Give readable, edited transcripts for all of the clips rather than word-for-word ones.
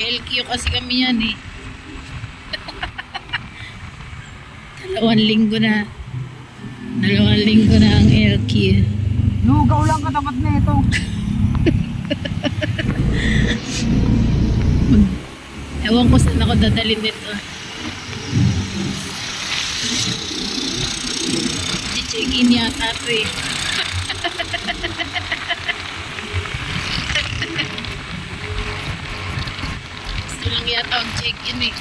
LQ kasi kami yan eh. 2 linggo na. 2 linggo na ang LQ. Lugaw lang katapat na ito. Ewan ko saan ako dadalhin nito. I-check-in yata ito eh. Gusto lang yata ang check-in eh.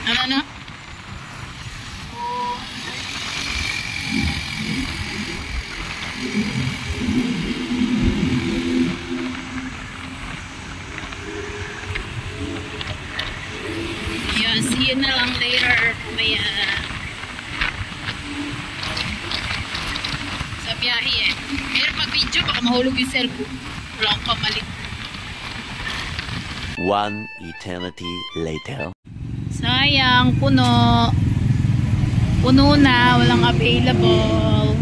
Ano? Yeah, see you na lang later. Maya sa biyahe eh. Mayroon mag-video, baka mahulog yung cellphone. Wala akong pamalit. 1 eternity later. Sayang, puno. Puno na, walang available.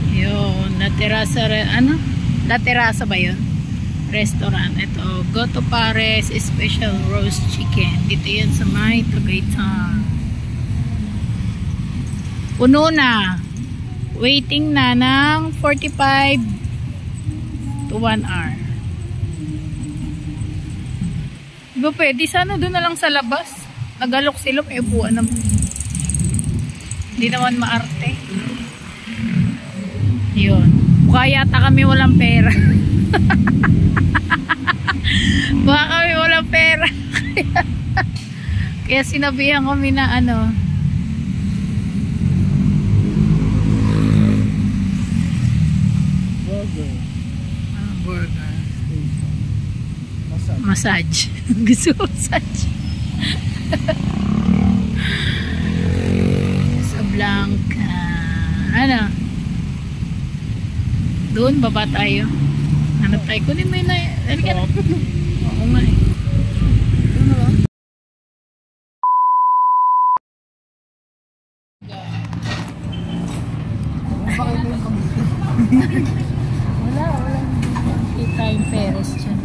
Yun, La Terraza, ano? La Terraza ba yun? Restaurant. Ito, Goto Pares Special Roast Chicken. Dito yan sa may Tagaytay. Puno na. Waiting na ng 45 to 1 hour. Diba pwede sana doon na lang sa labas. Nagalok sila, may upuan naman. Hindi naman maarte. Yun. Mukha yata kami walang pera. Mukha kami walang pera. Kaya sinabihan kami na ano. Burger. Burger. Massage. Gusto ko massage. Sa Blanca. Ano? Doon, baba tayo. Hanap tayo. Kunin mo yun na. Halika na. Oo nga eh. Doon na ba? Wala. Kita yung Perez dyan.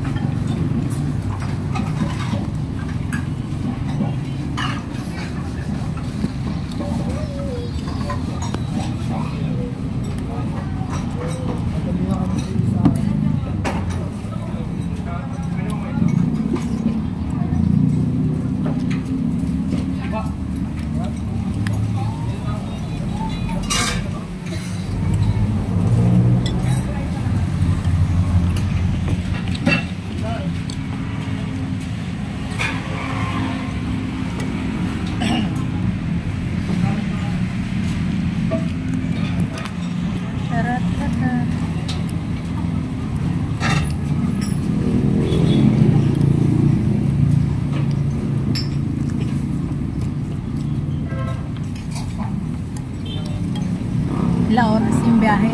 Ilang oras yung biyahe?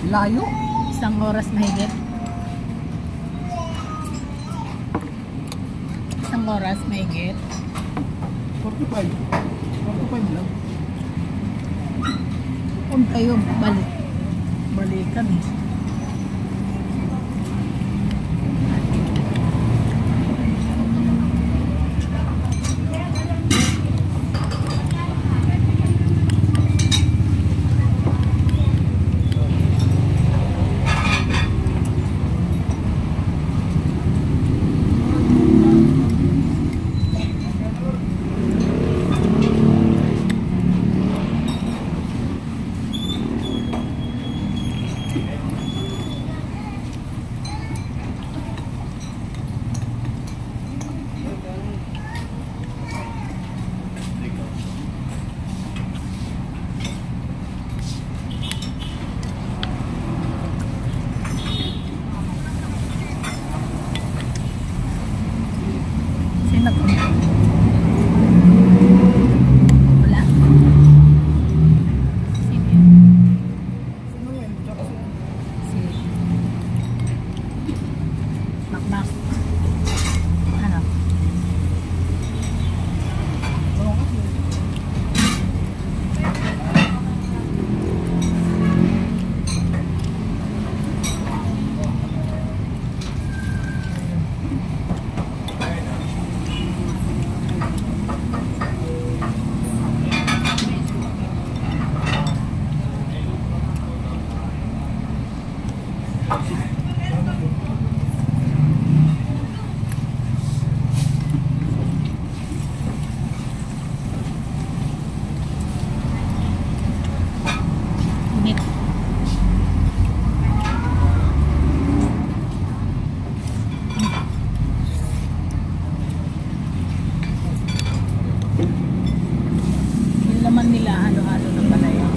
Layo. 1 oras mahigit. 1 oras mahigit. 45. 45 lang. Kung tayo balikan eh. Init. Yung laman nila, halo-halo na pala yun.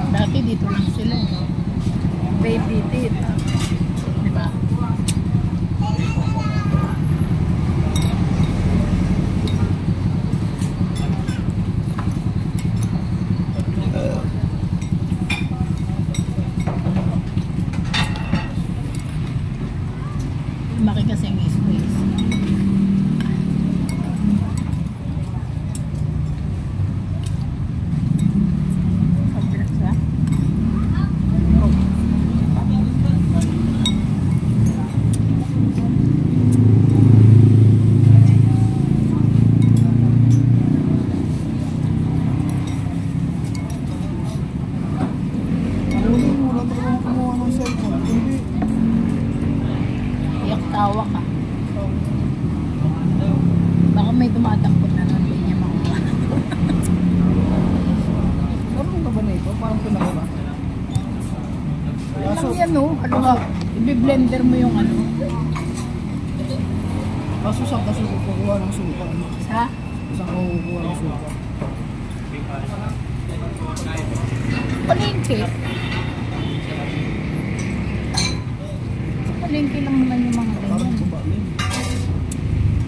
Dati dito lang sila. Baby dito. Diba? Lumaki kasi ang space. Tawa ka. Baka may tumatangkot na nun, hindi niya makuha. Ano ba na ito? Parang pinaka ba? Ano yan no? Ano nga? I-blender mo yung ano. Kaso saan kasi kukuha ng suka? Sa? Saan kukuha ng suka? Palengke. Palengke lang naman yung mga Parang ganyan. kubalin.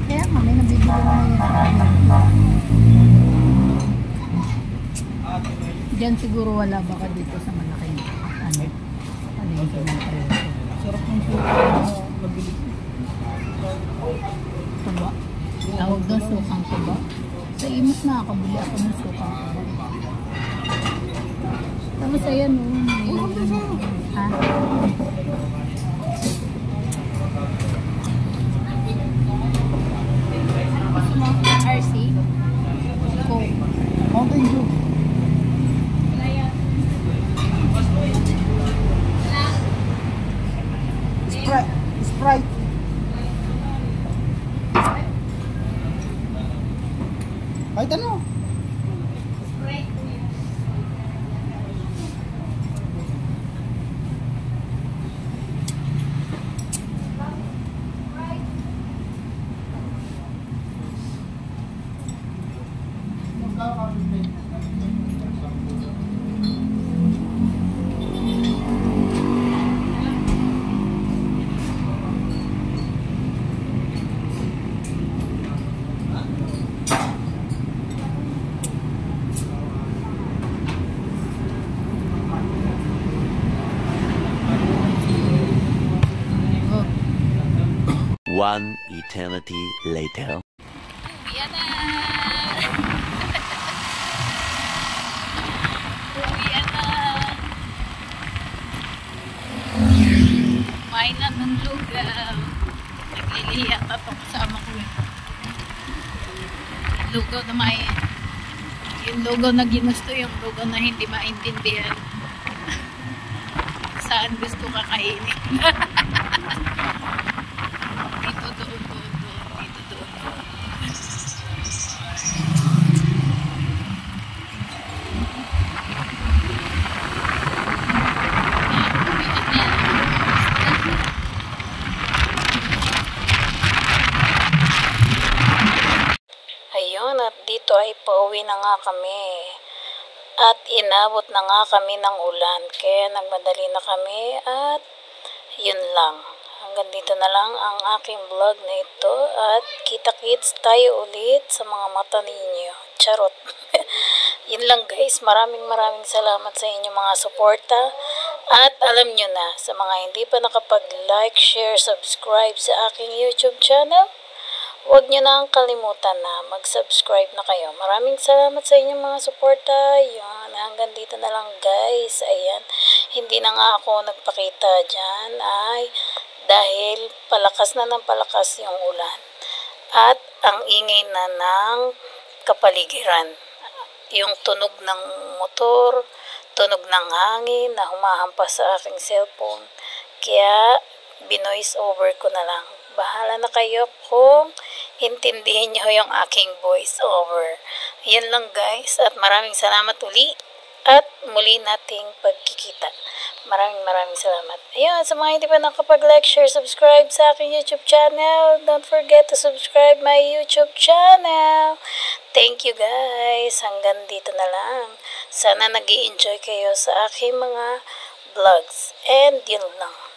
Kaya nga, may nabibili na yan. Diyan siguro wala baka dito sa malaking ano, palengke ng palengke. Sarap ng suka na nabili. Tuba. Tawag doon sukang tuba. Sa Imus nakakabili ako ng sukang tuba. Tapos ayan o. Ha? RC? Coke. Mountain Dew. Sprite. Sprite. Kahit ano? One eternity later. Yan na! Yan na! Kumain na ng lugaw. Nagliliya pa ito kasama ko. Lugaw na may... Yung lugaw na ginusto, yung lugaw na hindi maintindihan. Saan gusto kakainin. Dito doon. Ayun, at dito ay pauwi na nga kami. At inabot na nga kami ng ulan. Kaya nagmadali na kami at yun lang. hanggang dito na lang ang aking vlog na ito at kita-kits tayo ulit sa mga mata ninyo. Charot. Yun lang guys, maraming salamat sa inyong mga suporta at alam nyo na, sa mga hindi pa nakapag-like, share, subscribe sa aking YouTube channel, huwag nyo na ang kalimutan na mag-subscribe na kayo. Maraming salamat sa inyong mga suporta. Yun, hanggang dito na lang guys. Ayan, hindi na nga ako nagpakita dyan ay dahil palakas na ng palakas yung ulan. At ang ingay na ng kapaligiran. Yung tunog ng motor, tunog ng hangin na humahampas sa aking cellphone. Kaya, binoise over ko na lang. Bahala na kayo kung intindihin nyo yung aking voice over. Yan lang guys, at maraming salamat uli at muli nating pagkikita. Maraming salamat. Ayun, sa mga hindi pa nakapag-like, share, subscribe sa aking YouTube channel, don't forget to subscribe my YouTube channel. Thank you guys. Hanggang dito na lang. Sana nag-i-enjoy kayo sa aking mga vlogs. And yun lang.